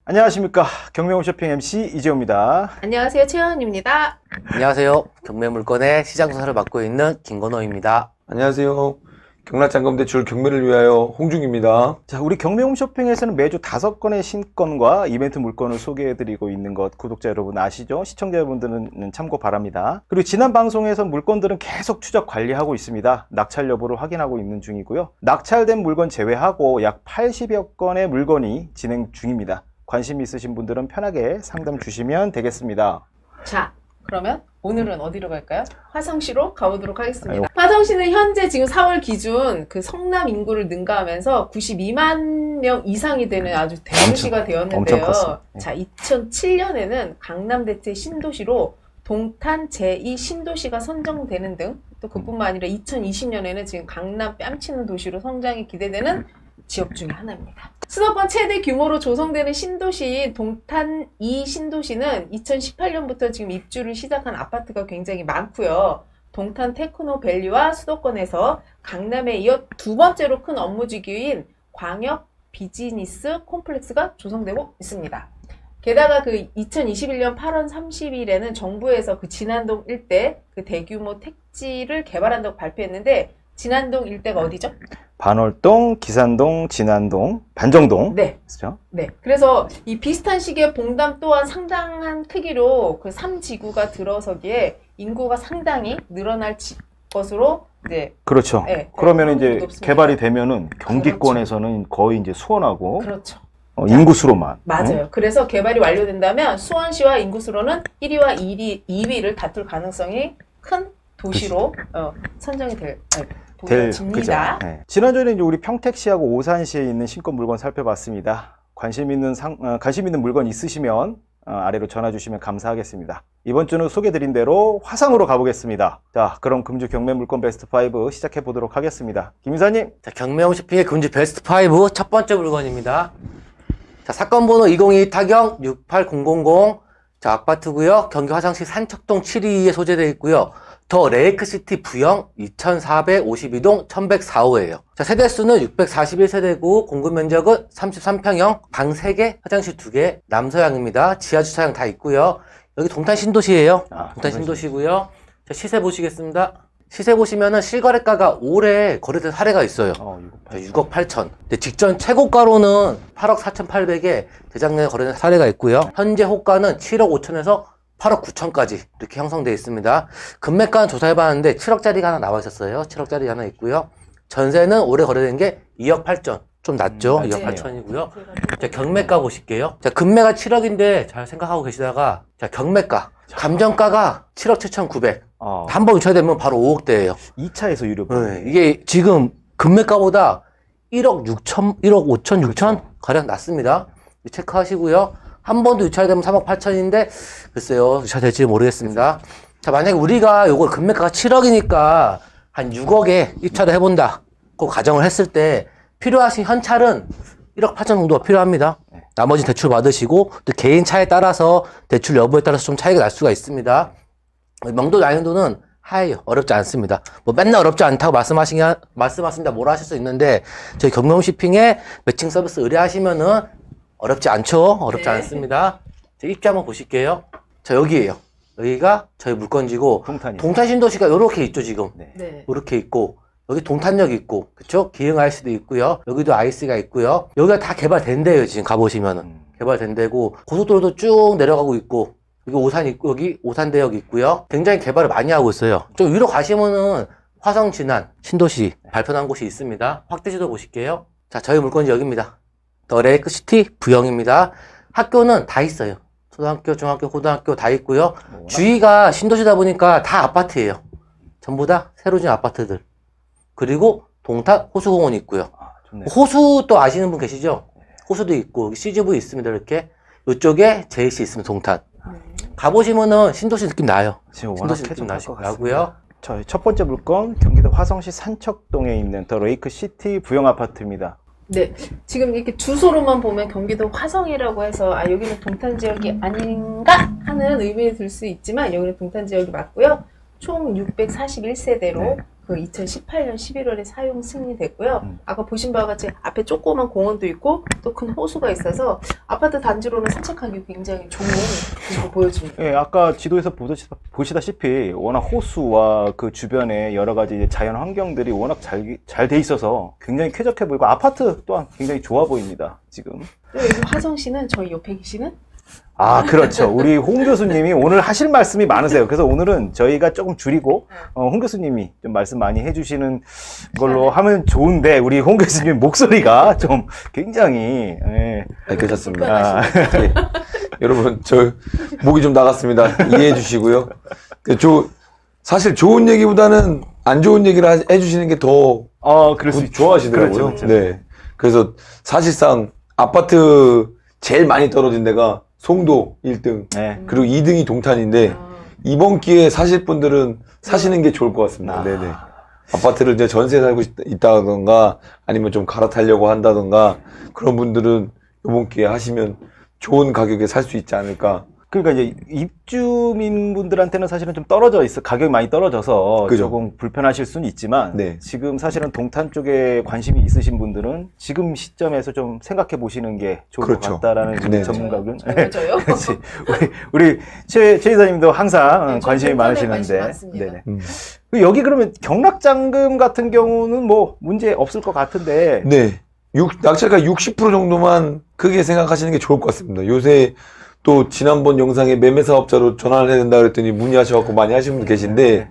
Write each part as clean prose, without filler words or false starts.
안녕하십니까. 경매홈 쇼핑 MC 이재호입니다. 안녕하세요. 최현입니다. 안녕하세요. 경매물건의 시장조사를 맡고 있는 김건호입니다. 안녕하세요. 경락장검대출 경매를 위하여 홍중입니다. 자, 우리 경매홈 쇼핑에서는 매주 5건의 신건과 이벤트 물건을 소개해드리고 있는 것 구독자 여러분 아시죠? 시청자 여러분들은 참고 바랍니다. 그리고 지난 방송에서 물건들은 계속 추적 관리하고 있습니다. 낙찰 여부를 확인하고 있는 중이고요. 낙찰된 물건 제외하고 약 80여 건의 물건이 진행 중입니다. 관심 있으신 분들은 편하게 상담 주시면 되겠습니다. 자, 그러면 오늘은 어디로 갈까요? 화성시로 가보도록 하겠습니다. 화성시는 현재 지금 4월 기준 그 성남 인구를 능가하면서 92만 명 이상이 되는 아주 대도시가 되었는데요. 자, 2007년에는 강남대체 신도시로 동탄 제2 신도시가 선정되는 등 또 그뿐만 아니라 2020년에는 지금 강남 뺨치는 도시로 성장이 기대되는 지역 중에 하나입니다. 수도권 최대 규모로 조성되는 신도시인 동탄 2 신도시는 2018년부터 지금 입주를 시작한 아파트가 굉장히 많고요. 동탄 테크노밸리와 수도권에서 강남에 이어 두 번째로 큰 업무지구인 광역 비즈니스 콤플렉스가 조성되고 있습니다. 게다가 그 2021년 8월 30일에는 정부에서 그 진안동 일대 그 대규모 택지를 개발한다고 발표했는데 진안동 일대가 어디죠? 반월동, 기산동, 진안동, 반정동. 네. 그렇죠? 네. 그래서 이 비슷한 시기에 봉담 또한 상당한 크기로 그 3지구가 들어서기에 인구가 상당히 늘어날 것으로 네. 그렇죠. 네, 그러면 이제 높습니다. 개발이 되면은 경기권에서는 거의 이제 수원하고 그렇죠. 인구수로만. 맞아요. 응? 그래서 개발이 완료된다면 수원시와 인구수로는 1위와 2위를 다툴 가능성이 큰 도시로 선정이 보여집니다. 네. 지난주에는 이제 우리 평택시하고 오산시에 있는 신권 물건 살펴봤습니다. 관심 있는 물건 있으시면 아래로 전화 주시면 감사하겠습니다. 이번 주는 소개드린 대로 화성으로 가보겠습니다. 자, 그럼 금주 경매 물건 베스트 5 시작해 보도록 하겠습니다. 김 이사님. 자, 경매홈 쇼핑의 금주 베스트 5 첫 번째 물건입니다. 자, 사건 번호 202 타경 68000. 자, 아파트고요. 경기 화성시 산척동 722에 소재되어 있고요. 더 레이크시티 부영 2452동 1104호예요. 자, 세대수는 641세대고 공급 면적은 33평형, 방 3개, 화장실 2개, 남서향입니다. 지하주차장 다 있고요. 여기 동탄 신도시예요. 동탄 신도시고요. 자, 시세 보시겠습니다. 시세 보시면은 실거래가가 올해 거래된 사례가 있어요. 6억 8천. 근데 직전 최고가로는 8억 4,800에 대작년에 거래된 사례가 있고요. 현재 호가는 7억 5천에서 8억 9천까지 이렇게 형성되어 있습니다. 금매가는 조사해봤는데 7억짜리가 하나 나와 있었어요. 7억짜리 하나 있고요. 전세는 올해 거래된 게 2억 8천. 좀 낮죠? 2억 8천이고요. 자, 경매가 보실게요. 자, 금매가 7억인데 잘 생각하고 계시다가, 자, 경매가. 감정가가 7억 7,900. 한 번 유찰되면 바로 5억대예요. 2차에서 유료. 네, 이게 지금 금매가보다 1억 6천, 1억 5천, 6천 가량 낮습니다. 체크하시고요. 한 번도 유찰되면 3억 8천인데 글쎄요, 유찰될지 모르겠습니다. 자, 만약에 우리가 요걸 금매가가 7억이니까 한 6억에 입찰을 해본다. 그 가정을 했을 때 필요하신 현찰은 1억 8천 정도가 필요합니다. 나머지 대출 받으시고 또 개인 차에 따라서 대출 여부에 따라서 좀 차이가 날 수가 있습니다. 명도 난이도는 하얘요. 어렵지 않습니다. 뭐 맨날 어렵지 않다고 말씀하신다 뭐라 하실 수 있는데 저희 경매홈 쇼핑에 매칭 서비스 의뢰하시면은 어렵지 않죠? 어렵지 않습니다. 자, 입지 한번 보실게요. 자, 여기에요. 여기가 저희 물건지고 동탄 신도시가 요렇게 있죠, 지금. 네. 요렇게 있고 여기 동탄역 있고, 그쵸? 기흥 IC도 있고요. 여기도 IC가 있고요. 여기가 다 개발된대요, 지금 가보시면은. 개발된대고, 고속도로도 쭉 내려가고 있고, 여기 오산 있고, 여기 오산대역 있고요. 굉장히 개발을 많이 하고 있어요. 좀 위로 가시면은 화성 진안 신도시 발표한 곳이 있습니다. 확대지도 보실게요. 자, 저희 물건지 여기입니다. 더 레이크시티 부영입니다. 학교는 다 있어요. 초등학교, 중학교, 고등학교 다 있고요. 주위가 신도시다 보니까 다 아파트예요. 전부 다 새로 지은 아파트들. 그리고 동탄 호수공원이 있고요. 호수 또 아시는 분 계시죠? 호수도 있고 CGV 있습니다. 이렇게 이쪽에 JC 있습니다. 동탄. 가보시면은 신도시 느낌 나요. 신도시 느낌 나고요. 저희 첫 번째 물건 경기도 화성시 산척동에 있는 더 레이크시티 부영 아파트입니다. 네, 지금 이렇게 주소로만 보면 경기도 화성이라고 해서 아 여기는 동탄 지역이 아닌가 하는 의문이 들 수 있지만 여기는 동탄 지역이 맞고요. 총 641세대로 네. 그 2018년 11월에 사용 승인됐고요. 아까 보신 바와 같이 앞에 조그만 공원도 있고 또 큰 호수가 있어서 아파트 단지로는 산책하기 굉장히 좋은 그거 보여줍니다. 예, 아까 지도에서 보시다시피 워낙 호수와 그 주변에 여러 가지 자연 환경들이 워낙 잘 돼 있어서 굉장히 쾌적해 보이고 아파트 또한 굉장히 좋아 보입니다. 지금. 또 여기 화성 씨는 저희 옆에 계시는 아, 그렇죠. 우리 홍 교수님이 오늘 하실 말씀이 많으세요. 그래서 오늘은 저희가 조금 줄이고, 홍 교수님이 좀 말씀 많이 해주시는 걸로 하면 좋은데, 우리 홍 교수님 목소리가 좀 굉장히, 예. 네, 괜찮습니다. 예. 여러분, 저, 목이 좀 나갔습니다. 이해해 주시고요. 사실 좋은 얘기보다는 안 좋은 얘기를 해주시는 게 더 그럴 수 있죠. 좋아하시더라고요. 그렇죠, 그렇죠. 네. 그래서 사실상 아파트 제일 많이 떨어진 데가 송도 1등, 네. 그리고 2등이 동탄인데, 이번 기회에 사실 분들은 사시는 게 좋을 것 같습니다. 네네. 아파트를 이제 전세 살고 있다던가, 아니면 좀 갈아타려고 한다던가, 그런 분들은 이번 기회에 하시면 좋은 가격에 살 수 있지 않을까. 그러니까 이제 입주민분들한테는 사실은 좀 떨어져 있어, 가격이 많이 떨어져서 그죠. 조금 불편하실 수는 있지만, 네. 지금 사실은 동탄 쪽에 관심이 있으신 분들은 지금 시점에서 좀 생각해 보시는 게 좋을 그렇죠. 것 같다라는 네. 전문가분. 저요? 그렇지. 우리 최 이사님도 항상 네, 관심이 저는 많으시는데. 관심 많습니다. 네네. 여기 그러면 경락장금 같은 경우는 뭐 문제 없을 것 같은데. 네. 낙찰가 60% 정도만 크게 생각하시는 게 좋을 것 같습니다. 요새 또 지난번 영상에 매매사업자로 전환을 해야 된다 그랬더니 문의하셔갖고 많이 하시는 분 계신데,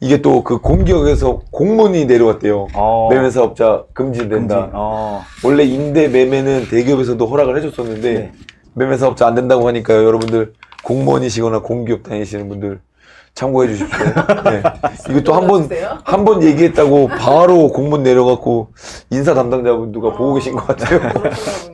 이게 또 그 공기업에서 공문이 내려왔대요. 매매사업자 금지된다. 원래 임대 매매는 대기업에서도 허락을 해줬었는데, 네. 매매사업자 안 된다고 하니까요. 여러분들 공무원이시거나 공기업 다니시는 분들 참고해 주십시오. 네. 이것도 한 번 얘기했다고 바로 공문 내려갖고 인사 담당자분 누가 보고 계신 것 같아요.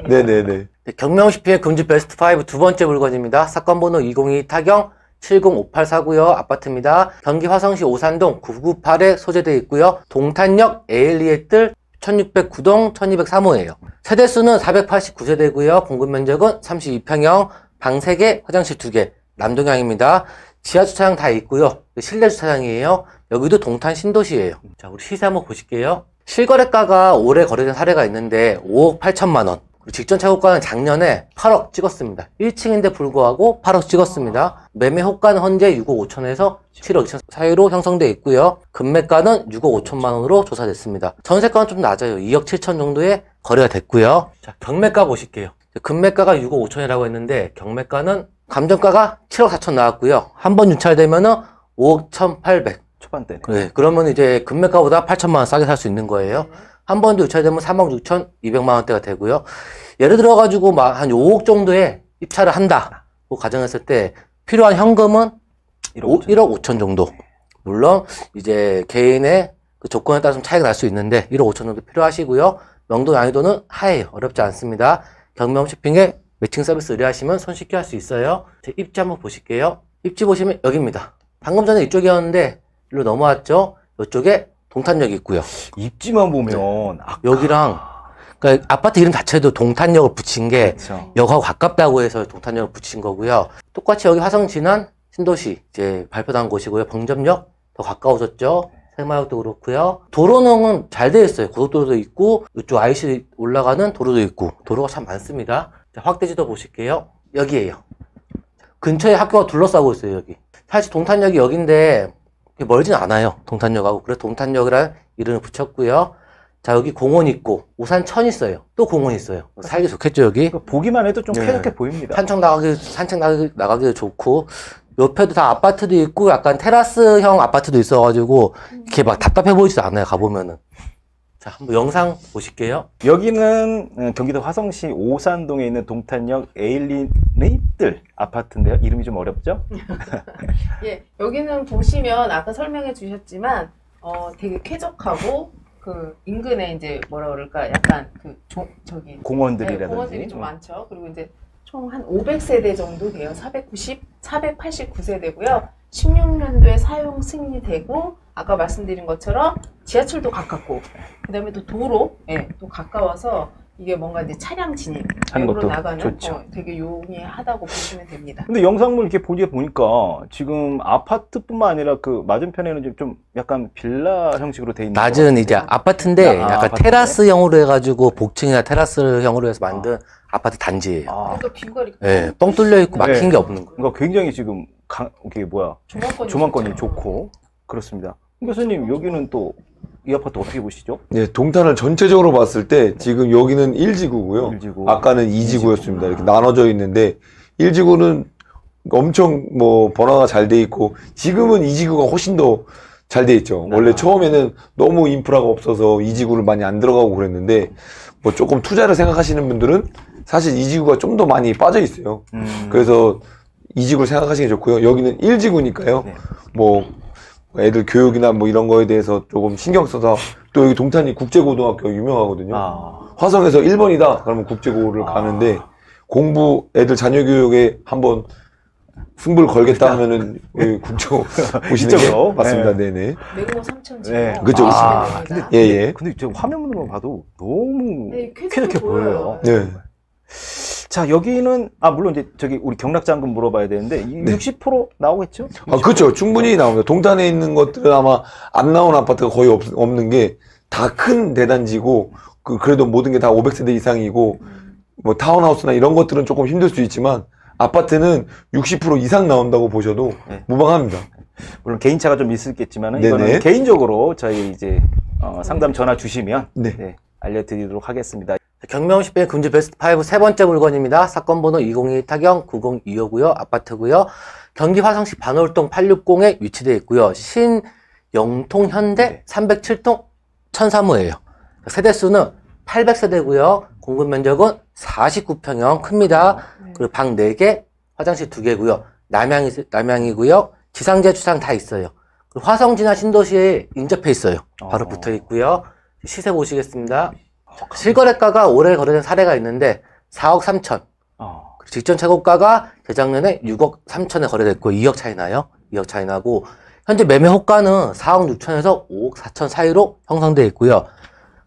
네네네. 경명시피의 금지 베스트 5 두 번째 물건입니다. 사건 번호 202 타경 70584고요. 아파트입니다. 경기 화성시 오산동 998에 소재되어 있고요. 동탄역 에일리에 뜰 1609동 1203호예요. 세대수는 489세대고요. 공급 면적은 32평형, 방 3개, 화장실 2개, 남동향입니다. 지하 주차장 다 있고요. 실내 주차장이에요. 여기도 동탄 신도시예요. 자, 우리 시세 한번 보실게요. 실거래가가 올해 거래된 사례가 있는데 5억 8천만 원. 직전 최고가는 작년에 8억 찍었습니다. 1층인데 불구하고 8억 찍었습니다. 매매 호가는 현재 6억 5천에서 7억 2천 사이로 형성되어 있고요. 금매가는 6억 5천만 원으로 조사됐습니다. 전세가는 좀 낮아요. 2억 7천 정도에 거래가 됐고요. 자, 경매가 보실게요. 금매가가 6억 5천이라고 했는데 경매가는 감정가가 7억 4천 나왔고요. 한 번 유찰되면은 5억 1,800. 초반대네. 네, 그러면 이제 금매가보다 8천만 원 싸게 살 수 있는 거예요. 한 번 더 유찰되면 3억 6,200만 원대가 되고요. 예를 들어가지고 막 한 5억 정도에 입찰을 한다고 가정했을 때 필요한 현금은 1억 5천 정도. 물론 이제 개인의 그 조건에 따라서 차이가 날 수 있는데 1억 5천 정도 필요하시고요. 명도 난이도는 하예요. 어렵지 않습니다. 경명쇼핑에 매칭 서비스 의뢰하시면 손쉽게 할 수 있어요. 제 입지 한번 보실게요. 입지 보시면 여기입니다. 방금 전에 이쪽이었는데 일로 넘어왔죠. 이쪽에 동탄역이 있고요. 입지만 보면 여기랑 그러니까 아파트 이름 자체도 동탄역을 붙인 게 그렇죠. 역하고 가깝다고 해서 동탄역을 붙인 거고요. 똑같이 여기 화성 진안 신도시 이제 발표한 곳이고요. 병점역 더 가까워졌죠. 새마을도 그렇고요. 도로는 잘 되어 있어요. 고속도로도 있고 이쪽 IC 올라가는 도로도 있고 도로가 참 많습니다. 자, 확대지도 보실게요. 여기에요. 근처에 학교가 둘러싸고 있어요. 여기. 사실 동탄역이 여기인데 멀진 않아요. 동탄역하고. 그래서 동탄역이라는 이름을 붙였고요. 자, 여기 공원 있고 오산천 있어요. 또 공원 있어요. 살기 좋겠죠, 여기? 보기만 해도 좀 네. 쾌적해 보입니다. 산책 나가기도 좋고 옆에도 다 아파트도 있고 약간 테라스형 아파트도 있어가지고 이렇게 막 답답해 보이지도 않아요. 가보면은. 자, 한번 영상 보실게요. 여기는 경기도 화성시 오산동에 있는 동탄역 에일리의 뜰 아파트인데요. 이름이 좀 어렵죠? 예, 여기는 보시면 아까 설명해 주셨지만 되게 쾌적하고 그 인근에 이제 뭐라 그럴까 약간 그 저기 공원들이라든지. 공원들이 좀 많죠. 그리고 이제 총 한 500세대 정도 돼요. 489세대고요. 16년도에 사용 승인이 되고 아까 말씀드린 것처럼 지하철도 가깝고 그다음에 또 도로 또 가까워서 이게 뭔가 이제 차량 진입 하는 으로 것도 나가는 좋죠. 되게 용이하다고 보시면 됩니다. 근데 영상물 이렇게 보니까 지금 아파트뿐만 아니라 그 맞은편에는 좀 약간 빌라 형식으로 돼 있는 것 낮은 같은데. 이제 아파트인데 약간 아파트인데? 테라스형으로 해가지고 복층이나 테라스형으로 해서 만든 아파트 단지예요. 아, 그러니까 뷰가 이렇게 예, 뻥 뚫려 있고 막힌 네. 게 없는 거예요. 그러니까 굉장히 지금 이게 뭐야 조망권이 좋고 그렇습니다. 교수님 여기는 또 이 아파트 어떻게 보시죠? 네, 동탄을 전체적으로 봤을 때 지금 여기는 1지구고요. 1지구. 아까는 2지구였습니다. 이렇게 나눠져 있는데 1지구는 엄청 뭐 번화가 잘 돼 있고 지금은 2지구가 훨씬 더 잘 돼 있죠. 원래 처음에는 너무 인프라가 없어서 2지구를 많이 안 들어가고 그랬는데 뭐 조금 투자를 생각하시는 분들은 사실 2지구가 좀 더 많이 빠져 있어요. 그래서 2지구를 생각하시는 게 좋고요. 여기는 1지구니까요. 네. 뭐 애들 교육이나 뭐 이런 거에 대해서 조금 신경 써서 또 여기 동탄이 국제고등학교 유명하거든요. 아, 화성에서 1번이다 그러면 국제고를 가는데 공부 애들 자녀 교육에 한번 승부를 걸겠다 하면은 여기 국제고 보시는 게 이쪽으로? 맞습니다. 네. 네네. 내고 3,000지. 네. 그죠, 아, 됩니다. 예, 예. 근데 저 화면으로 봐도 너무 네, 쾌적해 보여요. 네. 자, 여기는 물론 이제 저기 우리 경락장금 물어봐야 되는데 60% 나오겠죠? 아, 그렇죠. 충분히 나옵니다. 동탄에 있는 것들은 아마 안 나온 아파트가 거의 없는 게 다 큰 대단지고 그래도 모든 게 다 500세대 이상이고 뭐 타운하우스나 이런 것들은 조금 힘들 수 있지만 아파트는 60% 이상 나온다고 보셔도 네. 무방합니다. 물론 개인차가 좀 있겠지만은 네네. 이거는 개인적으로 저희 이제 상담 전화 주시면 네. 알려드리도록 하겠습니다. 경명시병 금주 베스트 5 세 번째 물건입니다. 사건 번호 202 타경 902호고요. 아파트고요. 경기 화성시 반월동 860에 위치되어 있고요. 신영통 현대 네. 307동 1003호예요. 세대수는 800세대고요. 공급 면적은 49평형 큽니다. 그리고 방 4개, 화장실 2개고요. 남향이고요. 지상제 주상 다 있어요. 그리고 화성지나 신도시에 인접해 있어요. 바로 붙어 있고요. 시세 보시겠습니다. 실거래가가 올해 거래된 사례가 있는데 4억 3천. 그리고 직전 최고가가 재작년에 6억 3천에 거래됐고 2억 차이 나요. 2억 차이 나고 현재 매매 호가는 4억 6천에서 5억 4천 사이로 형성되어 있고요.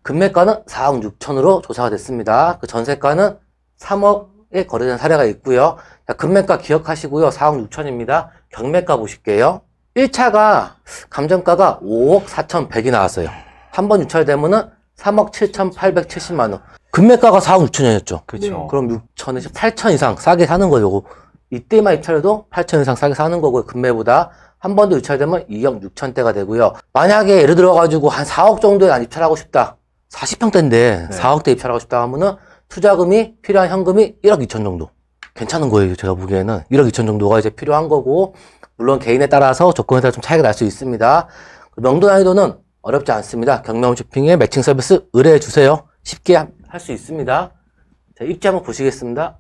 금매가는 4억 6천으로 조사가 됐습니다. 그 전세가는 3억에 거래된 사례가 있고요. 자, 금매가 기억하시고요. 4억 6천입니다. 경매가 보실게요. 1차가 감정가가 5억 4천 100이 나왔어요. 한 번 유찰되면은 3억 7,870만 원. 금매가가 4억 6천이었죠. 그렇죠. 그럼 6천에서 8천 이상 싸게 사는 거죠. 이때만 입찰해도 8천 이상 싸게 사는 거고요. 금매보다. 한 번 더 입찰되면 2억 6천대가 되고요. 만약에 예를 들어가지고 한 4억 정도에 난 입찰하고 싶다. 40평대인데 네. 4억대 입찰하고 싶다 하면은 투자금이 필요한 현금이 1억 2천 정도. 괜찮은 거예요. 제가 보기에는 1억 2천 정도가 이제 필요한 거고 물론 개인에 따라서 조건에 따라 좀 차이가 날 수 있습니다. 명도 난이도는 어렵지 않습니다. 경매 쇼핑에 매칭 서비스 의뢰해 주세요. 쉽게 할 수 있습니다. 자, 입지 한번 보시겠습니다.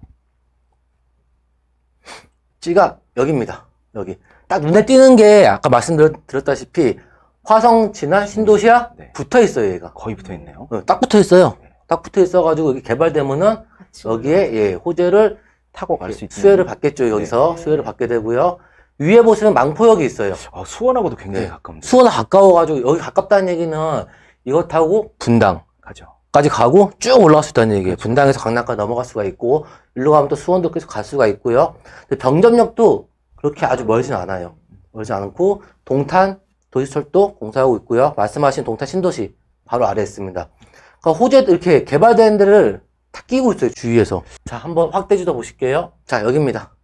입지가 여기입니다. 여기. 딱 눈에 띄는 게 아까 말씀드렸다시피 화성지나 신도시와 네. 붙어 있어요, 얘가. 거의 붙어 있네요. 딱 붙어 있어요. 딱 붙어 있어가지고 여기 개발되면은 여기에 호재를 타고 갈 수 있는 수혜를 받겠죠. 여기서 수혜를 받게 되고요. 위에 보시면 망포역이 있어요. 수원하고도 굉장히 네. 가까운데. 수원에 가까워가지고 여기 가깝다는 얘기는 이거 타고 분당까지 가죠. 가고 쭉 올라갈 수 있다는 얘기예요. 분당에서 강남까지 넘어갈 수가 있고 일로 가면 또 수원도 계속 갈 수가 있고요. 근데 병점역도 그렇게 아주 멀진 않아요. 멀지 않고 동탄 도시철도 공사하고 있고요. 말씀하신 동탄 신도시 바로 아래에 있습니다. 그러니까 호재도 이렇게 개발된 데를 다 끼고 있어요. 주위에서. 자, 한번 확대지도 보실게요. 자, 여기입니다.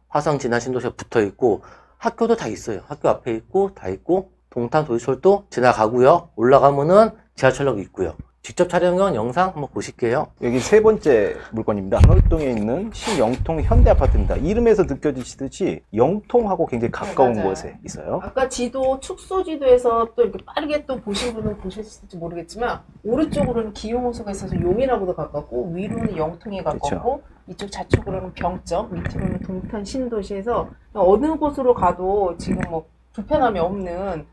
화성 진안 신도시가 붙어 있고 학교도 다 있어요. 학교 앞에 있고 다 있고 동탄 도시철도 지나가고요. 올라가면은 지하철역이 있고요. 직접 촬영한 영상 한번 보실게요. 여기 세 번째 물건입니다. 반월동에 있는 신영통 현대 아파트입니다. 이름에서 느껴지시듯이 영통하고 굉장히 가까운 맞아요. 곳에 있어요. 아까 지도, 축소 지도에서 또 이렇게 빠르게 또 보신 분은 보셨을지 모르겠지만, 오른쪽으로는 기용호수가 있어서 용인하고도 가깝고, 위로는 영통에 가깝고, 이쪽 좌측으로는 병점, 밑으로는 동탄 신도시에서 어느 곳으로 가도 지금 뭐 불편함이 없는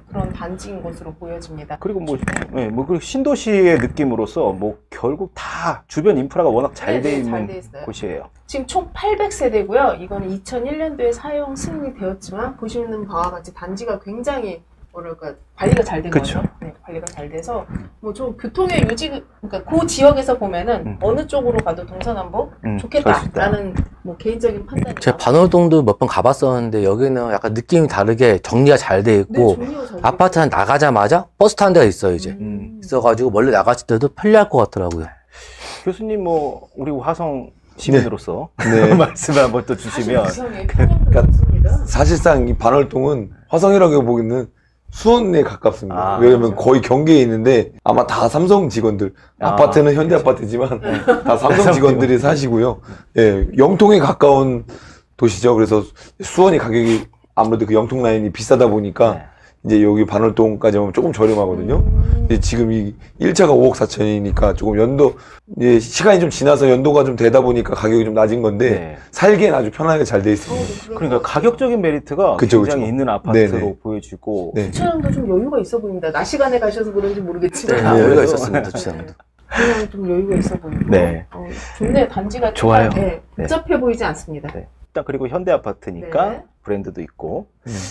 그런 단지인 것으로 보여집니다. 그리고 그 신도시의 느낌으로서 결국 다 주변 인프라가 워낙 잘 돼 있는 있어요. 곳이에요. 지금 총 800세대고요. 이거는 2001년도에 사용 승인이 되었지만 보시는 바와 같이 단지가 굉장히 뭐랄까 관리가 잘 된 그쵸. 거죠. 네, 관리가 잘 돼서 뭐 좀 교통의 유지, 그러니까 그 지역에서 보면은 어느 쪽으로 가도 동서남북 갈 수 있다. 좋겠다라는 뭐 개인적인 판단이. 제가 반월동도 몇 번 가봤었는데 여기는 약간 느낌이 다르게 정리가 잘 돼 있고 아파트 한 나가자마자 버스 타는 데가 있어요 이제. 있어가지고 멀리 나갔을 때도 편리할 것 같더라고요. 교수님 뭐 우리 화성 시민으로서 네. 말씀을 한번 또 주시면 사실상 이 반월동은 화성이라고 보기는 수원에 가깝습니다. 아, 왜냐면 그렇죠. 거의 경계에 있는데 아마 다 삼성 직원들, 아파트는 현대 아파트지만 다 삼성 직원들이 사시고요. 예, 영통에 가까운 도시죠. 그래서 수원이 가격이 아무래도 그 영통 라인이 비싸다 보니까 네. 이제 여기 반월동까지 오면 조금 저렴하거든요. 근데 지금 이 1차가 5억 4천이니까 조금 이제 시간이 좀 지나서 연도가 좀 되다 보니까 가격이 좀 낮은 건데 네. 살기엔 아주 편하게 잘 돼 있습니다. 그러니까 가격적인 메리트가 그쵸, 굉장히 그쵸. 있는 아파트로 네네. 보여지고 네. 주차장도 좀 여유가 있어 보입니다. 낮 시간에 가셔서 그런지 모르겠지만 네, 여유가 있었습니다 주차장도. 그냥 좀 여유가 있어 보이고. 네. 좋네. 단지가 좋아요. 네, 네. 복잡해 보이지 않습니다. 네. 일단 그리고 현대 아파트니까 네. 브랜드도 있고.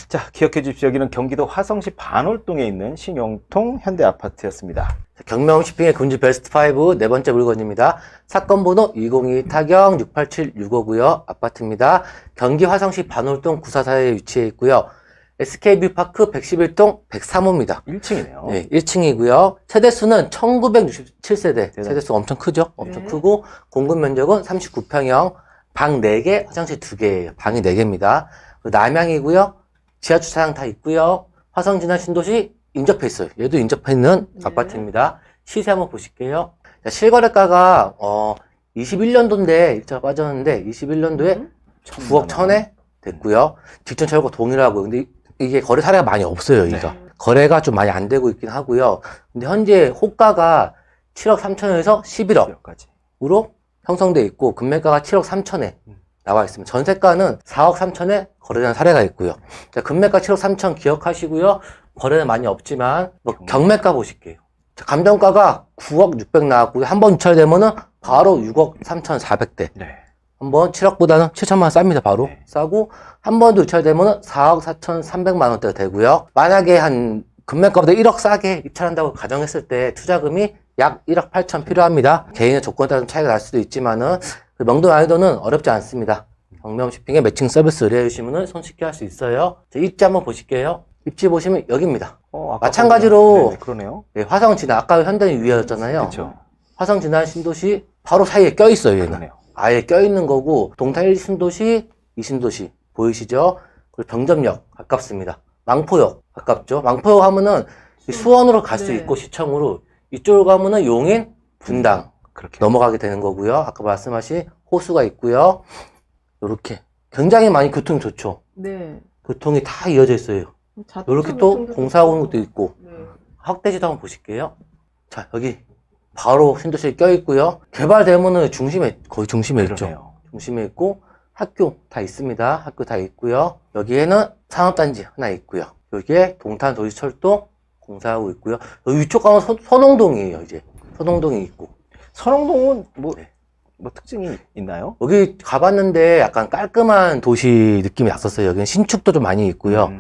자, 기억해 주십시오. 여기는 경기도 화성시 반월동에 있는 신영통 현대 아파트였습니다. 경명 쇼핑의 금주 베스트 5 네 번째 물건입니다. 사건 번호 202 타경 68765고요. 아파트입니다. 경기 화성시 반월동 944에 위치해 있고요. SK뷰파크 111동 103호입니다. 1층이네요. 네, 1층이고요. 세대수는 1967세대. 세대수가 엄청 크죠? 엄청 네. 크고 공급 면적은 39평형, 방 4개, 화장실 2개예요. 방이 4개입니다. 남향이고요. 지하 주차장 다 있고요. 화성 진화 신도시 인접해 있어요. 얘도 인접해 있는 네. 아파트입니다. 시세 한번 보실게요. 자, 실거래가가 21년도인데 일자가 빠졌는데 21년도에 9억 1천에 됐고요. 직전 철거 동일하고 근데 이게 거래 사례가 많이 없어요. 여기가 거래가 좀 많이 안 되고 있긴 하고요. 근데 현재 호가가 7억 3천에서 11억으로 형성돼 있고 금매가가 7억 3천에 나와 있습니다. 전세가는 4억 3천에 거래된 사례가 있고요. 자, 금매가 7억 3천 기억하시고요. 거래는 많이 없지만 뭐 경매가 보실게요. 자, 감정가가 9억 6백 나왔고요. 한번 유찰되면은 바로 6억 3천 4백대. 네. 한번 7억보다는 7천만 원 쌉니다. 바로 네. 싸고 한 번 더 유찰되면은 4억 4천 3백만 원대가 되고요. 만약에 한 금매가보다 1억 싸게 입찰한다고 가정했을 때 투자금이 약 1억 8천 필요합니다. 개인의 조건에 따라 차이가 날 수도 있지만은 명도 난이도는 어렵지 않습니다. 경명 쇼핑의 매칭 서비스 의뢰해주시면 손쉽게 할 수 있어요. 자, 입지 한번 보실게요. 입지 보시면 여기입니다. 아까 마찬가지로 네네, 그러네요. 네, 화성 진화 아까 현대는 위였잖아요. 그렇죠. 화성 진화 신도시 바로 사이에 껴있어요. 얘는 그러네요. 아예 껴있는 거고 동탄 1신도시 2신도시 보이시죠? 그리고 병점역 가깝습니다. 망포역 가깝죠. 망포역 하면은 수원으로 갈 수 네. 있고 시청으로 이쪽으로 가면은 용인 분당 그렇게 넘어가게 되는 거고요. 아까 말씀하신 호수가 있고요. 이렇게 굉장히 많이 교통이 좋죠. 네. 교통이 다 이어져 있어요. 이렇게 또 공사하고 있는 것도 있고 네. 확대지도 한번 보실게요. 자, 여기 바로 신도시에 껴있고요. 개발되면은 거의 중심에 있죠. 그러네요. 중심에 있고 학교 다 있습니다. 학교 다 있고요. 여기에는 산업단지 하나 있고요. 여기에 동탄 도시철도 공사하고 있고요. 여기 위쪽 가면 선홍동이에요. 이제 선홍동이 있고 선홍동은 뭐 네. 특징이 있나요? 여기 가봤는데 약간 깔끔한 도시 느낌이 났었어요. 여기는 신축도 좀 많이 있고요.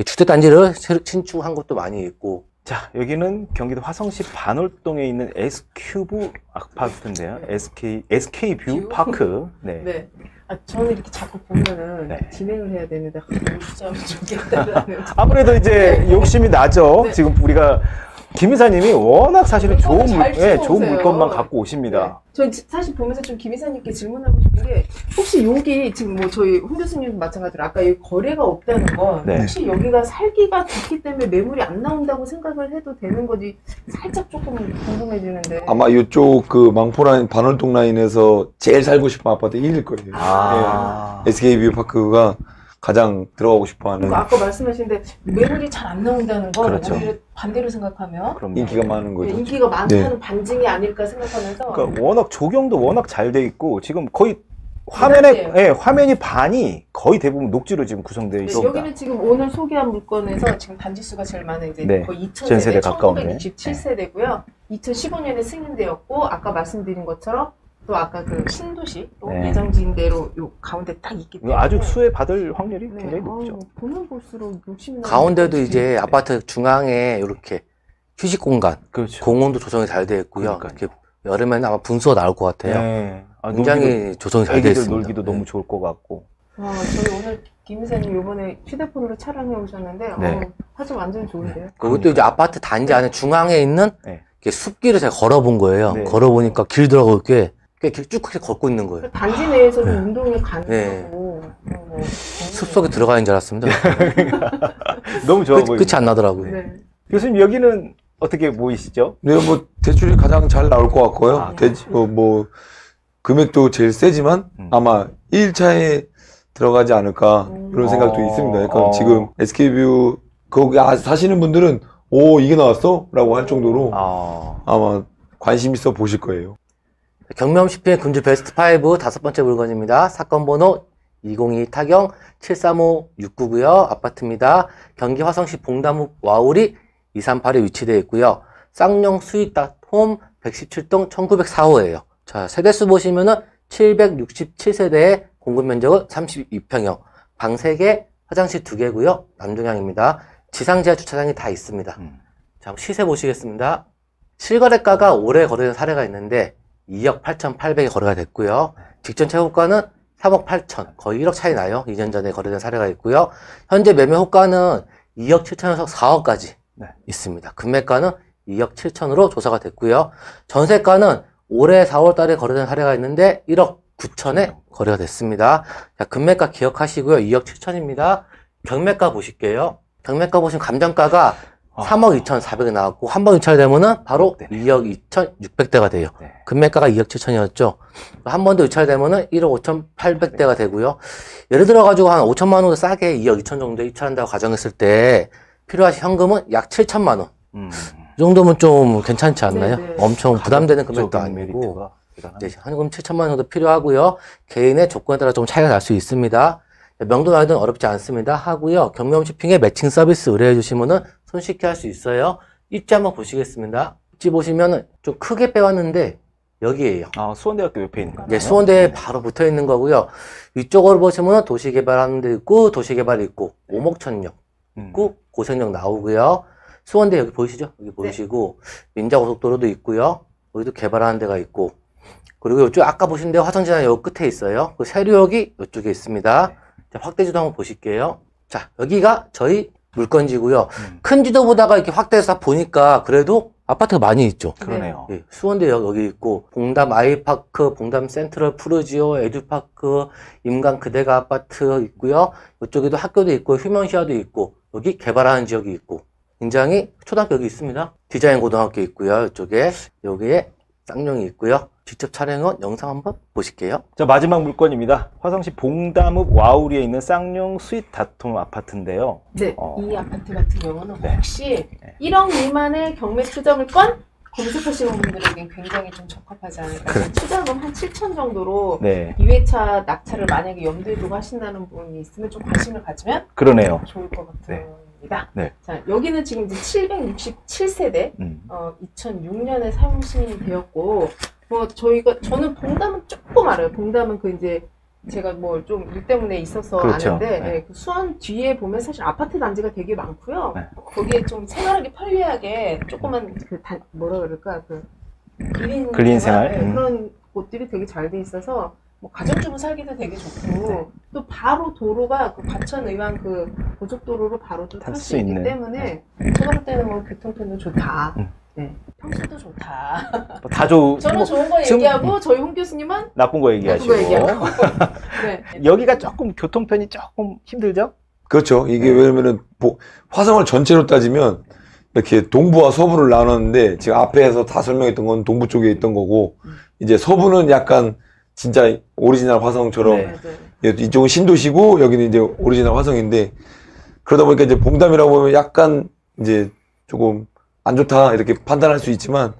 주택단지를 새로 신축한 것도 많이 있고. 자, 여기는 경기도 화성시 반월동에 있는 S큐브 아파트인데요. SK뷰 파크. 네. 네. 아, 저는 이렇게 자꾸 보면은 네. 진행을 해야 되는데 진짜 좋겠다라는. 아무래도 이제 욕심이 나죠. 네. 지금 우리가 김 이사님이 워낙 사실은 좋은, 잘 좋은 찍어오세요. 물건만 갖고 오십니다. 저 사실 보면서 좀 김 이사님께 질문하고 싶은 게 혹시 여기 지금 뭐 저희 홍 교수님 마찬가지로 아까 여기 거래가 없다는 건 네. 혹시 여기가 살기가 좋기 때문에 매물이 안 나온다고 생각을 해도 되는 거지 살짝 조금 궁금해지는데. 아마 이쪽 그 망포라인 반월동 라인에서 제일 살고 싶은 아파트 1일 거예요. 아. SK뷰파크가 가장 들어가고 싶어하는 아까 말씀하신데 매물이 잘 안 나온다는 건 그렇죠. 오히려 반대로 생각하면 그럼요. 인기가 많은 거죠. 인기가 많다는 네. 반증이 아닐까 생각하면서 그러니까 워낙 조경도 워낙 잘 돼 있고 지금 거의 화면에 화면이 반이 거의 대부분 녹지로 지금 구성되어 네, 있습니다. 여기는 지금 오늘 소개한 물건에서 지금 단지 수가 제일 많은 이제 네. 거의 2000세대, 전세대 가까운데. 1967세대고요. 2015년에 승인되었고 아까 말씀드린 것처럼 또 아까 그 신도시 또 네. 예정지인 대로 요 가운데 딱 있기 때문에 아주 수혜 받을 확률이 네. 굉장히 높죠. 보면 볼수록 욕심이 나는 가운데도 것들이 이제 아파트 중앙에 이렇게 휴식 공간, 그렇죠. 공원도 조성이 잘 되어 있고요. 그러니까요. 이렇게 여름에는 아마 분수가 나올 것 같아요. 네. 아, 굉장히 조성이 잘 되어 애기들 있습니다. 놀기도 네. 너무 좋을 것 같고. 와, 저희 오늘 김 이사님 이번에 휴대폰으로 촬영해 오셨는데 네. 사진 완전 좋은데요? 그것도 이제 아파트 단지 안에 중앙에 있는 네. 이렇게 숲길을 제가 걸어본 거예요. 네. 걸어보니까 길더라고요. 꽤 쭉 걷고 있는 거예요. 단지 내에서도 네. 운동이 가능하고 네. 뭐, 숲속에 들어가 있는 줄 알았습니다. 너무 좋아 보입니다. 끝이 안 나더라고요. 네. 교수님 여기는 어떻게 보이시죠? 네, 뭐 대출이 가장 잘 나올 것 같고요. 아, 뭐 금액도 제일 세지만 아마 1차에 들어가지 않을까 이런 생각도 있습니다. 그러니까 지금 SK뷰 거기 사시는 분들은 오 이게 나왔어? 라고 할 정도로 아마 관심 있어 보실 거예요. 경매홈 쇼핑 금주 베스트 5 다섯 번째 물건입니다. 사건 번호 202 타경 735699고요. 아파트입니다. 경기 화성시 봉담읍 와우리 238에 위치되어 있고요. 쌍용 스윗닷홈 117동 1904호예요. 자, 세대수 보시면은 767세대의 공급 면적은 32평형, 방 3개, 화장실 2개고요. 남중향입니다. 지상 지하 주차장이 다 있습니다. 자, 시세 보시겠습니다. 실거래가가 올해 거래된 사례가 있는데 2억 8,800에 거래가 됐고요. 직전 최고가는 3억 8천, 거의 1억 차이 나요. 2년 전에 거래된 사례가 있고요. 현재 매매 호가는 2억 7천에서 4억까지 있습니다. 금매가는 2억 7천으로 조사가 됐고요. 전세가는 올해 4월 달에 거래된 사례가 있는데 1억 9천에 거래가 됐습니다. 자, 금매가 기억하시고요. 2억 7천입니다. 경매가 보실게요. 경매가 보시면 감정가가 3억 2,400에 나왔고 한 번 유찰되면은 바로 2억 2,600대가 돼요. 금매가가 2억 7천이었죠. 한 번 더 유찰되면은 1억 5,800대가 되고요. 예를 들어 가지고 한 5천만 원 정도 싸게 2억 2천 정도에 유찰한다고 가정했을 때 필요하신 현금은 약 7천만 원. 이 정도면 좀 괜찮지 않나요? 네네. 엄청 부담되는 금액도 아니고 네, 현금 7천만 원 정도 필요하고요. 개인의 조건에 따라 좀 차이가 날 수 있습니다. 명도 나이든 어렵지 않습니다. 하고요. 경매홈 쇼핑에 매칭 서비스 의뢰해 주시면은 손쉽게 할 수 있어요. 입지 한번 보시겠습니다. 입지 보시면은 좀 크게 빼왔는데 여기에요. 수원대학교 옆에 있는 거예요? 네, 수원대에 바로 붙어 있는 거고요. 위쪽으로 보시면은 도시개발하는 데 있고 도시개발 있고 오목천역 있고 고생역 나오고요. 수원대 여기 보이시죠? 여기 보이시고 민자고속도로도 있고요. 여기도 개발하는 데가 있고 그리고 이쪽 아까 보신 데 화성진항 여기 끝에 있어요. 그 세류역이 이쪽에 있습니다. 자, 확대지도 한번 보실게요. 자, 여기가 저희 물건지고요. 큰 지도 보다가 이렇게 확대해서 보니까 그래도 아파트가 많이 있죠. 그러네요. 예, 수원대역 여기 있고 봉담 아이파크, 봉담 센트럴 푸르지오, 에듀파크, 임강 그대가 아파트 있고요. 이쪽에도 학교도 있고 휴먼시아도 있고 여기 개발하는 지역이 있고 굉장히 초등학교 여기 있습니다. 디자인 고등학교 있고요. 이쪽에 여기에 쌍용이 있고요. 직접 촬영한 영상 한번 보실게요. 자, 마지막 물건입니다. 화성시 봉담읍 와우리에 있는 쌍용 스윗닷홈 아파트인데요. 네, 이 아파트 같은 경우는 혹시 1억 미만의 경매 추정을권 검색하시는 분들에게 굉장히 좀 적합하지 않을까. 추정은 한 7천 정도로 2회차 낙찰을 만약에 염두에 두고 하신다는 분이 있으면 좀 관심을 가지면 그러네요. 좋을 것 같습니다. 네. 자, 여기는 지금 이제 767세대, 2006년에 사용 시민이 되었고, 저는 봉담은 조금 알아요. 봉담은 이제 제가 뭐 좀 일 때문에 있어서 그렇죠. 아는데, 네. 그 수원 뒤에 보면 사실 아파트 단지가 되게 많고요. 거기에 좀 생활하기 편리하게 조그만 뭐라 그럴까, 근린 생활? 그런 곳들이 되게 잘 돼 있어서, 뭐 가정주부 살기도 되게 좋고 또 바로 도로가 그 과천 의왕 그 고속도로로 바로 또 탈 수 있기 때문에 제가 볼 때는 뭐 교통편도 좋다. 네. 평수도 좋다. 다 좋은 저는 좋은 거 얘기하고 저희 홍 교수님은 나쁜 거 얘기하시고. 네. 여기가 조금 교통편이 조금 힘들죠? 그렇죠. 이게 왜냐면은 화성을 전체로 따지면 이렇게 동부와 서부를 나눴는데 지금 앞에서 다 설명했던 건 동부 쪽에 있던 거고 이제 서부는 약간 진짜 오리지널 화성처럼 이쪽은 신도시고 여기는 이제 오리지널 화성인데 그러다 보니까 이제 봉담이라고 보면 약간 이제 조금 안 좋다 이렇게 판단할 수 있지만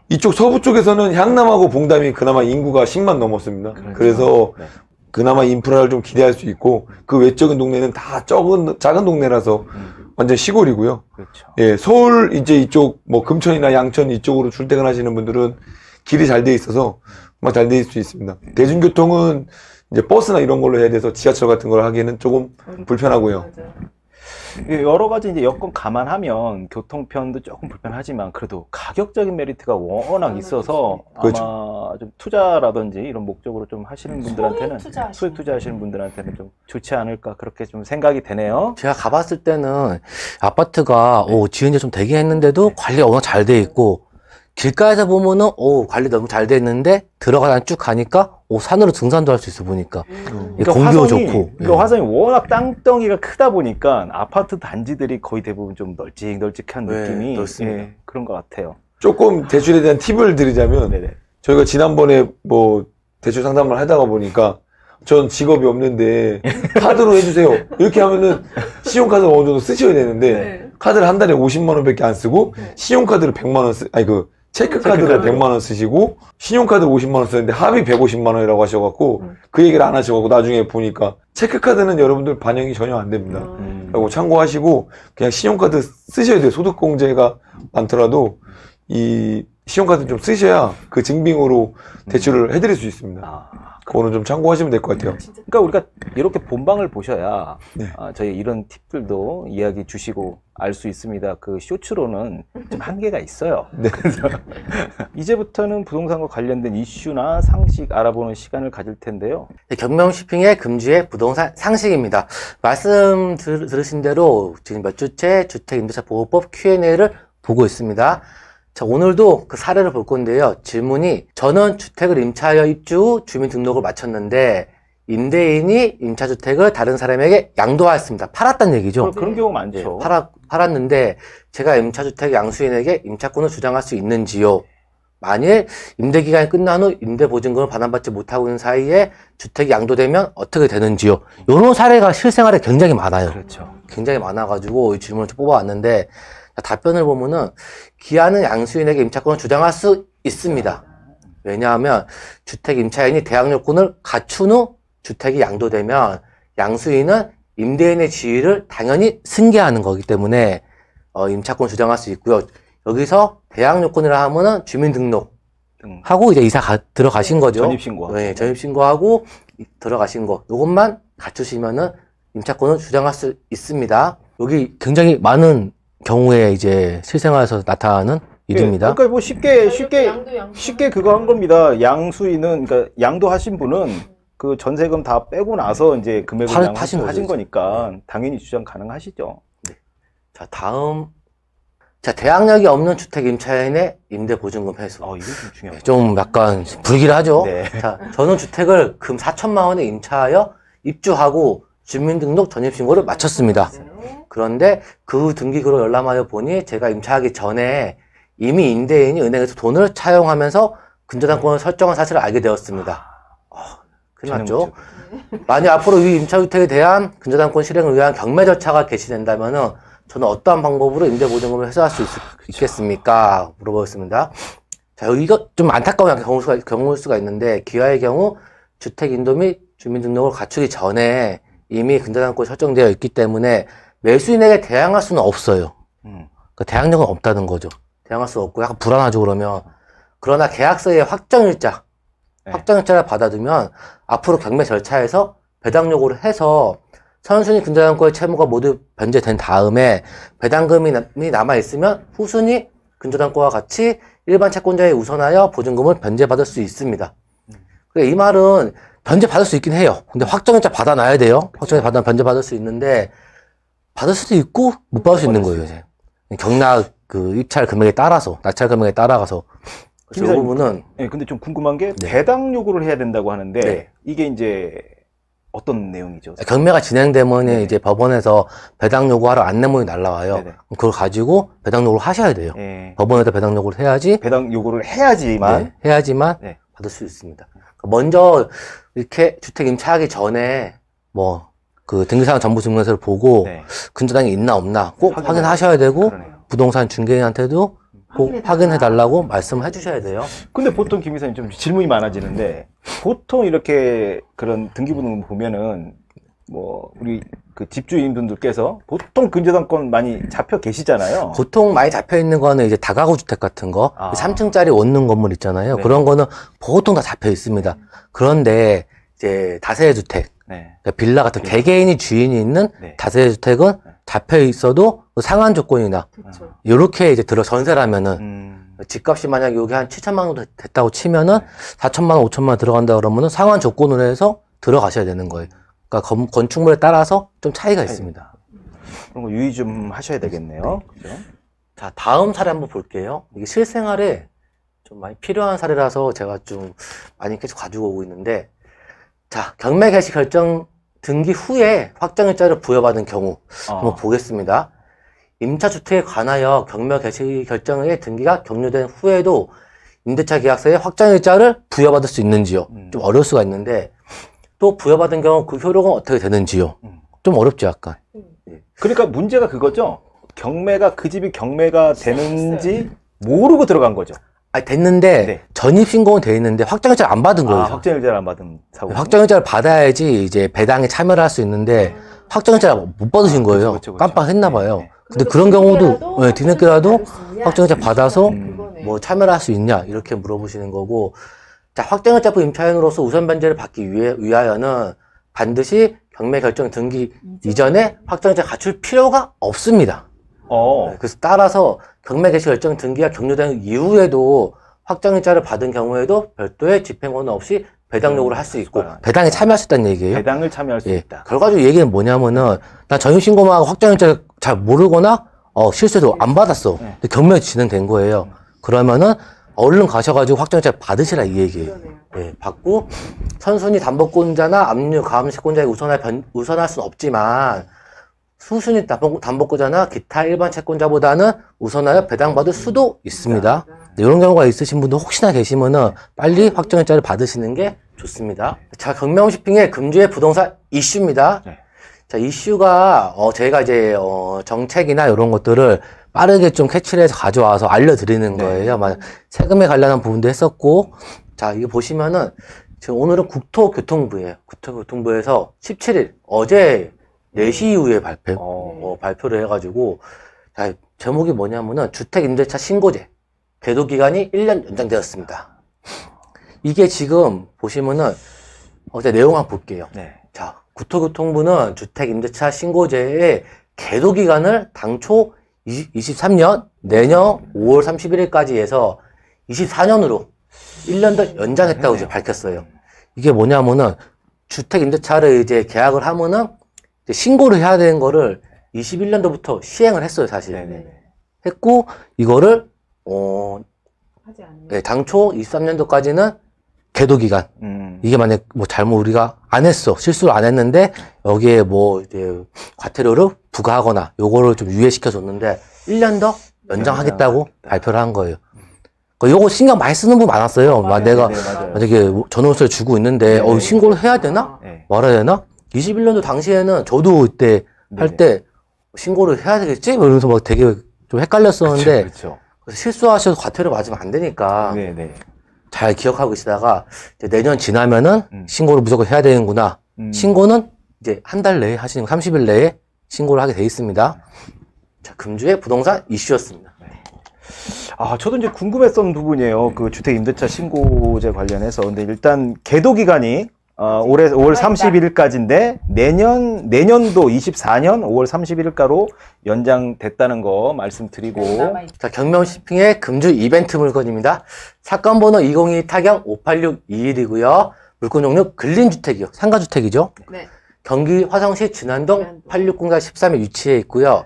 이쪽 서부 쪽에서는 향남하고 봉담이 그나마 인구가 10만 넘었습니다. 그래서 그나마 인프라를 좀 기대할 수 있고 그 외적인 동네는 다 작은 동네라서 완전 시골이고요. 그렇죠. 예, 서울 이제 이쪽 뭐 금천이나 양천 이쪽으로 출퇴근하시는 분들은 길이 잘 돼 있어서 막 잘 될 수 있습니다. 대중교통은 이제 버스나 이런 걸로 해야 돼서 지하철 같은 걸 하기에는 조금 불편하고요. 맞아요. 여러 가지 이제 여건 감안하면 교통편도 조금 불편하지만 그래도 가격적인 메리트가 워낙 있어서 그렇죠. 아마 좀 투자라든지 이런 목적으로 좀 하시는 분들한테는 투자하시는 소액 투자하시는 분들한테는 좀 좋지 않을까 그렇게 좀 생각이 되네요. 제가 가봤을 때는 아파트가 지은 지 좀 되긴 했는데도 관리가 워낙 잘 돼 있고 길가에서 보면은 관리 너무 잘 돼 있는데 들어가다 쭉 가니까 산으로 등산도 할 수 있어 보니까 공기도 좋고. 그러니까 화성이 워낙 땅덩이가 크다 보니까 아파트 단지들이 거의 대부분 좀 널찍널찍한 네, 느낌이 넓습니다. 그런 것 같아요. 조금 대출에 대한 팁을 드리자면 네네. 저희가 지난번에 뭐 대출 상담을 하다가 보니까 전 직업이 없는데 카드로 해주세요. 이렇게 하면은 신용카드를 어느 정도 쓰셔야 되는데 네. 카드를 한 달에 50만 원밖에 안 쓰고 네. 신용카드를 100만 원 체크카드를 100만 원 쓰시고 신용카드를 50만 원 쓰는데 합이 150만 원이라고 하셔갖고 그 얘기를 안 하셔갖고 나중에 보니까 체크카드는 여러분들 반영이 전혀 안 됩니다. 그리고 참고하시고 그냥 신용카드 쓰셔야 돼요. 소득공제가 많더라도 이 신용카드 좀 쓰셔야 그 증빙으로 대출을 해드릴 수 있습니다. 아, 그거는 좀 참고하시면 될 것 같아요. 그러니까 우리가 이렇게 본방을 보셔야 네. 저희 이런 팁들도 이야기 주시고 알 수 있습니다. 그 쇼츠로는 좀 한계가 있어요. 네. 그래서 이제부터는 부동산과 관련된 이슈나 상식 알아보는 시간을 가질 텐데요. 경명 쇼핑의 금주의 부동산 상식입니다. 말씀 들으신 대로 지금 몇 주째 주택임대차 보호법 Q&A를 보고 있습니다. 자, 오늘도 그 사례를 볼 건데요. 질문이 저는 주택을 임차하여 입주 후 주민등록을 마쳤는데 임대인이 임차주택을 다른 사람에게 양도하였습니다. 팔았다는 얘기죠. 그런 경우 많죠. 팔았는데 제가 임차주택 양수인에게 임차권을 주장할 수 있는지요? 만일 임대기간이 끝난 후 임대보증금을 반환받지 못하고 있는 사이에 주택이 양도되면 어떻게 되는지요? 이런 사례가 실생활에 굉장히 많아요. 그렇죠. 굉장히 많아가지고 이 질문을 좀 뽑아왔는데 답변을 보면은 기한은 양수인에게 임차권을 주장할 수 있습니다. 왜냐하면 주택 임차인이 대항 요건을 갖춘 후 주택이 양도되면 양수인은 임대인의 지위를 당연히 승계하는 거기 때문에 임차권 주장할 수 있고요. 여기서 대항 요건이라 하면은 주민등록 하고 이제 들어가신 거죠. 전입신고. 네, 전입신고하고 들어가신 거. 요것만 갖추시면은 임차권을 주장할 수 있습니다. 여기 굉장히 많은 경우에 이제 실생활에서 나타나는 일입니다. 그러니까 뭐 쉽게 그거 한 겁니다. 양수인은 그러니까 양도하신 분은 그 전세금 다 빼고 나서 이제 금액을 하신 거니까 당연히 주장 가능하시죠. 자, 다음. 자, 대항력이 없는 주택 임차인의 임대보증금 회수. 이거 좀 중요하죠. 좀 약간 불길하죠? 네. 자, 저는 주택을 금 4천만 원에 임차하여 입주하고 주민등록 전입신고를 마쳤습니다. 그런데 그 등기구로 열람하여 보니 제가 임차하기 전에 이미 임대인이 은행에서 돈을 차용하면서 근저당권을 설정한 사실을 알게 되었습니다. 큰일 났죠? 만약 앞으로 이 임차주택에 대한 근저당권 실행을 위한 경매 절차가 개시된다면은 저는 어떠한 방법으로 임대보증금을 회수할 수 있겠습니까? 물어보겠습니다. 자, 여기가 좀 안타까운 경우일 수가 있는데, 기아의 경우 주택인도 및 주민등록을 갖추기 전에 이미 근저당권이 설정되어 있기 때문에 매수인에게 대항할 수는 없어요. 그러니까 대항력은 없다는 거죠. 대항할 수 없고 약간 불안하죠, 그러면. 그러나 계약서의 확정일자를 받아두면 앞으로 경매 절차에서 배당 요구를 해서 선순위 근저당권의 채무가 모두 변제된 다음에 배당금이 남아있으면 후순위 근저당권과 같이 일반 채권자에 우선하여 보증금을 변제받을 수 있습니다. 그러니까 이 말은 변제받을 수 있긴 해요. 근데 확정일자 받아놔야 돼요. 확정일자 받아놔 변제받을 수 있는데 받을 수도 있고 못 받을 수 있는 거예요. 이제. 경락 입찰 금액에 따라서 낙찰 금액에 따라가서 그래서 이 부분은 근데 좀 궁금한 게 배당 요구를 해야 된다고 하는데 이게 이제 어떤 내용이죠? 경매가 진행되면 이제 법원에서 배당 요구하러 안내문이 날라와요. 네네. 그걸 가지고 배당 요구를 하셔야 돼요. 네. 법원에다 배당 요구를 해야지 배당 요구를 해야지만 해야지만 받을 수 있습니다. 먼저 이렇게 주택 임차하기 전에 그 등기사항 정보증명서를 보고 근저당이 있나 없나 꼭 확인하셔야 되고 그러네요. 부동산 중개인한테도 꼭 확인해달라고 말씀을 해주셔야 돼요. 근데 보통 김 이사님 좀 질문이 많아지는데 보통 이렇게 그런 등기부등본 보면은 뭐 우리 그 집주인분들께서 보통 근저당권 많이 잡혀 계시잖아요. 보통 많이 잡혀 있는 거는 이제 다가구 주택 같은 거, 아. 3층짜리 원룸 건물 있잖아요. 네. 그런 거는 보통 다 잡혀 있습니다. 그런데 이제 다세대 주택, 네. 그러니까 빌라 같은 개개인이 주인이 있는 네. 다세대 주택은 잡혀 있어도 상한 조건이나 그렇죠. 이렇게 이제 들어 전세라면은 음. 집값이 만약 여기 한 7천만 원 됐다고 치면은 4천만 원, 5천만 원 들어간다 그러면은 상한 조건으로 해서 들어가셔야 되는 거예요. 그러니까 건축물에 따라서 좀 차이가 있습니다. 그런 거 유의 좀 하셔야 되겠네요. 그죠? 자, 다음 사례 한번 볼게요. 이게 실생활에 좀 많이 필요한 사례라서 제가 좀 많이 계속 가지고 오고 있는데, 자, 경매 개시 결정 등기 후에 확정일자를 부여받은 경우 한번 보겠습니다. 임차주택에 관하여 경매 개시 결정의 등기가 격려된 후에도 임대차 계약서에 확정일자를 부여받을 수 있는지요? 좀 어려울 수가 있는데, 또 부여받은 경우 그 효력은 어떻게 되는지요? 좀 어렵죠, 약간. 그러니까 문제가 그거죠. 경매가 그 집이 경매가 되는지 모르고 들어간 거죠. 아니, 됐는데, 네. 전입신고는 돼 있는데 확정일자를 안 받은 거예요. 확정일자를 안 받은 사고. 확정일자를 받아야지 이제 배당에 참여를 할 수 있는데 확정일자를 못 받으신 거예요. 그쵸. 깜빡했나 봐요. 네. 근데 그런 경우도 뒤늦게라도 확정일자 받아서 그거네. 뭐 참여를 할 수 있냐 이렇게 물어보시는 거고, 자, 확정일자부 임차인으로서 우선 변제를 받기 위하여는 반드시 경매 결정 등기 이전에 확정일자 갖출 필요가 없습니다. 그래서 따라서 경매 개시 결정 등기가 격려된 이후에도 확정일자를 받은 경우에도 별도의 집행권은 없이 배당 요구를 할 수 있고 배당에 참여할 수 있다는 얘기예요. 배당을 참여할 수 있다. 결과적으로 얘기는 뭐냐면은 난 전입신고만 하고 확정일자 잘 모르거나 실수도 안 받았어. 근데 경매가 진행된 거예요. 그러면은 얼른 가셔가지고 확정일자 받으시라 이 얘기예요. 예, 받고 선순위 담보권자나 압류 가압류채권자에 우선할 수는 없지만 수순위 담보권자나 기타 일반 채권자보다는 우선하여 배당받을 수도 있습니다. 이런 경우가 있으신 분들 혹시나 계시면은 빨리 확정일자를 받으시는 게 좋습니다. 자, 경매홈쇼핑의 금주의 부동산 이슈입니다. 네. 자, 이슈가 저희가 이제 정책이나 이런 것들을 빠르게 좀 캐치를 해서 가져와서 알려드리는 거예요. 막 세금에 관련한 부분도 했었고, 자, 이거 보시면은 지금 오늘은 국토교통부예요. 국토교통부에서 17일 어제 4시 이후에 발표를 해가지고, 자, 제목이 뭐냐면은 주택임대차 신고제 계도기간이 1년 연장되었습니다. 이게 지금 보시면은 어제 내용 한번 볼게요. 네. 자, 국토교통부는 주택임대차 신고제의 계도기간을 당초 23년 내년 5월 31일까지 해서 24년으로 1년 더 연장했다고 이제 밝혔어요. 이게 뭐냐면은 주택임대차를 이제 계약을 하면은 이제 신고를 해야 되는 거를 21년도부터 시행을 했어요, 사실. 네네. 했고 이거를 하지 않는. 네, 당초 23년도까지는 계도기간. 이게 만약 뭐 잘못 우리가 안 했어. 실수를 안 했는데 여기에 뭐 이제 과태료를 부과하거나 요거를 좀 유예시켜 줬는데 1년 더 연장하겠다고 발표를 한 거예요. 요거 신경 많이 쓰는 분 많았어요. 내가 만약에 전월세 주고 있는데 신고를 해야 되나? 네. 말아야 되나? 21년도 당시에는 저도 이때 할 때 신고를 해야 되겠지? 이러면서 막 되게 좀 헷갈렸었는데 그렇죠. 그래서 실수하셔서 과태료 맞으면 안 되니까 네네. 잘 기억하고 계시다가 이제 내년 지나면은 신고를 무조건 해야 되는구나. 신고는 이제 한 달 내에 하시는 30일 내에 신고를 하게 돼 있습니다. 자, 금주의 부동산 이슈였습니다. 저도 이제 궁금했던 부분이에요. 그 주택 임대차 신고제 관련해서. 근데 일단 계도 기간이 올해 5월 31일까지인데 내년도 24년 5월 31일까로 연장됐다는 거 말씀드리고. 자, 경매홈쇼핑의 금주 이벤트 물건입니다. 사건 번호 202 타경 58621이고요. 물건 종류 근린주택이요. 상가주택이죠. 네. 경기 화성시 진안동 860-13에 위치해 있고요.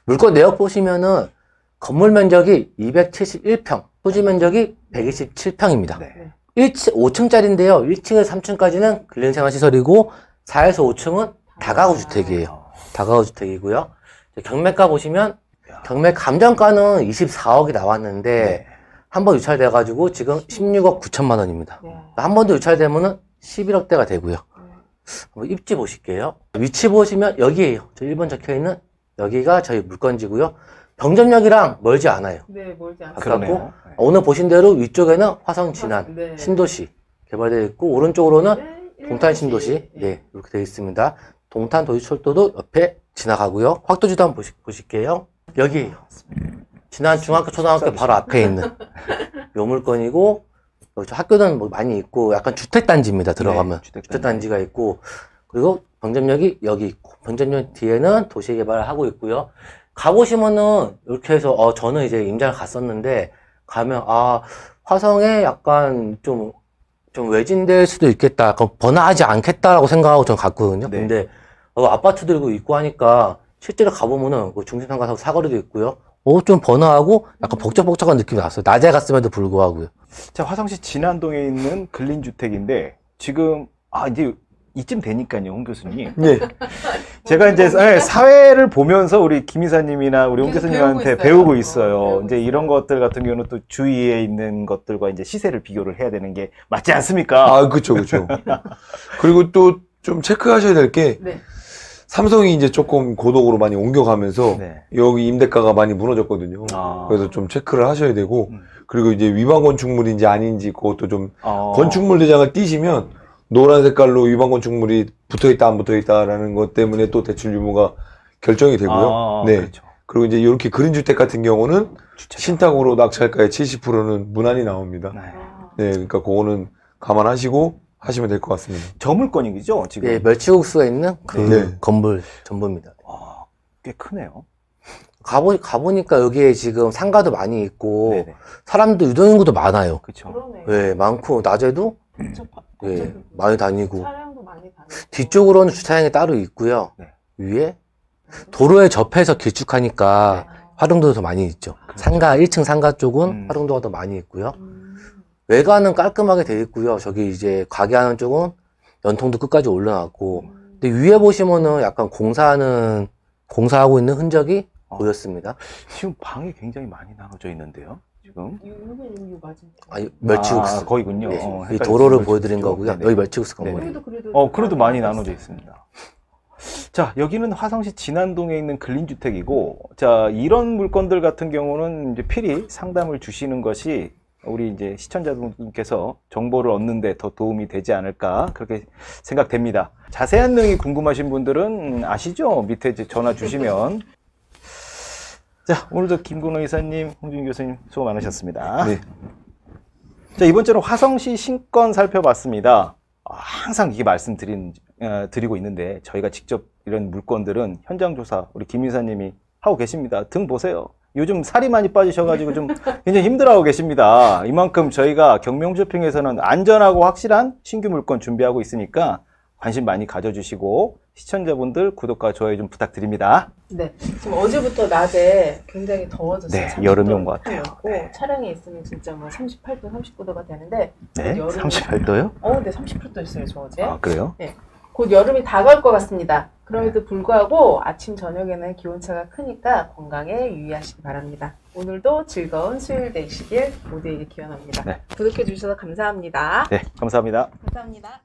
물건 내역 보시면은 건물 면적이 271평, 토지 면적이 127평입니다. 네. 5층짜리인데요. 1층에서 3층까지는 근린생활시설이고 4에서 5층은 다가구주택이에요. 다가구주택이고요. 경매가 보시면 경매 감정가는 24억이 나왔는데 한 번 유찰돼가지고 지금 16억 9천만 원입니다. 한 번 더 유찰되면은 11억대가 되고요. 한번 입지 보실게요. 위치 보시면 여기에요. 저 1번 적혀있는 여기가 저희 물건지고요. 병점역이랑 멀지 않아요. 네, 멀지 않습니다. 가깝고 오늘 보신 대로 위쪽에는 화성 진안 신도시 개발되어 있고 오른쪽으로는 동탄 신도시 이렇게 되어 있습니다. 동탄 도시철도도 옆에 지나가고요. 확도지도 한번 보실게요. 여기에요. 지난 중학교, 초등학교 바로 앞에 있는 요 물건이고, 여기 학교는 뭐 많이 있고, 약간 주택단지입니다. 들어가면. 네, 주택단지가 있고, 그리고 병점역이 여기 있고, 병점역 뒤에는 도시개발을 하고 있고요. 가보시면은, 이렇게 해서, 저는 이제 임장을 갔었는데, 가면, 화성에 약간 좀 외진될 수도 있겠다. 약간 번화하지 않겠다라고 생각하고 저는 갔거든요. 네. 근데, 아파트들도 있고 하니까, 실제로 가보면은, 중심상가하고 사거리도 있고요. 좀 번화하고, 약간 복잡복잡한 느낌이 났어요. 낮에 갔음에도 불구하고요. 자, 화성시 진안동에 있는 근린주택인데, 지금, 이제 이쯤 되니까요, 홍 교수님. 네. 제가 이제 사회를 보면서 우리 김 이사님이나 우리 홍 계속 교수님한테 배우고 배우고 있어요. 있어요. 배우고 이제 있어요. 이런 것들 같은 경우는 또 주위에 있는 것들과 이제 시세를 비교를 해야 되는 게 맞지 않습니까? 그쵸. 그리고 또 좀 체크하셔야 될 게, 네. 삼성이 이제 조금 고독으로 많이 옮겨가면서, 네. 여기 임대가가 많이 무너졌거든요. 그래서 좀 체크를 하셔야 되고, 그리고 이제 위반 건축물인지 아닌지 그것도 좀, 건축물 대장을 띄시면, 노란 색깔로 위반 건축물이 붙어있다, 안 붙어있다라는 것 때문에 또 대출 유무가 결정이 되고요. 네. 그렇죠. 그리고 이제 이렇게 그린주택 같은 경우는 주차장. 신탁으로 낙찰가의 70%는 무난히 나옵니다. 네. 네, 그러니까 그거는 감안하시고 하시면 될 것 같습니다. 저 물건이죠, 지금? 예, 멸치국수가 있는 그 네. 건물 전부입니다. 꽤 크네요. 가보니까 여기에 지금 상가도 많이 있고, 네네. 사람도 유동인구도 많아요. 그렇죠. 그러네. 예, 많고, 낮에도 예, 많이 다니고, 차량도 많이 다니고. 뒤쪽으로는 주차장이 따로 있고요. 네. 위에 도로에 접해서 길쭉하니까 활용도도 더 많이 있죠. 상가, 1층 상가 쪽은 활용도가 더 많이 있고요. 외관은 깔끔하게 되어 있고요. 저기 이제 가게 하는 쪽은 연통도 끝까지 올려놨고, 근데 위에 보시면은 약간 공사하고 있는 흔적이 보였습니다. 지금 방이 굉장히 많이 나눠져 있는데요, 지금. 여기 맞은. 멸치국수. 거기군요. 예, 이 헷갈렸어요. 도로를 멸치국수. 보여드린 거고요. 네네. 여기 멸치국수 네네. 건물이에요. 그래도 많이 나눠져 있습니다. 자, 여기는 화성시 진안동에 있는 근린주택이고, 자, 이런 물건들 같은 경우는 이제 필히 상담을 주시는 것이 우리 이제 시청자분께서 정보를 얻는데 더 도움이 되지 않을까, 그렇게 생각됩니다. 자세한 내용이 궁금하신 분들은 아시죠? 밑에 이제 전화 주시면. 자, 오늘도 김근호 이사님, 홍준 교수님 수고 많으셨습니다. 네. 자, 이번 주는 화성시 신권 살펴봤습니다. 항상 이게 드리고 있는데, 저희가 직접 이런 물건들은 현장 조사 우리 김 이사님이 하고 계십니다. 등 보세요. 요즘 살이 많이 빠지셔가지고 좀 굉장히 힘들어하고 계십니다. 이만큼 저희가 경매홈쇼핑에서는 안전하고 확실한 신규 물건 준비하고 있으니까 관심 많이 가져주시고, 시청자분들 구독과 좋아요 좀 부탁드립니다. 네. 지금 어제부터 낮에 굉장히 더워졌어요. 네, 여름이 온 것 같아요. 네. 차량에 있으면 진짜 뭐 38도, 39도가 되는데. 네, 곧 여름이- 38도요? 네, 38도 있어요, 저 어제. 그래요? 곧 여름이 다가올 것 같습니다. 그럼에도 불구하고 아침, 저녁에는 기온차가 크니까 건강에 유의하시기 바랍니다. 오늘도 즐거운 수요일 되시길 모두에게 기원합니다. 네. 구독해 주셔서 감사합니다. 네, 감사합니다. 감사합니다.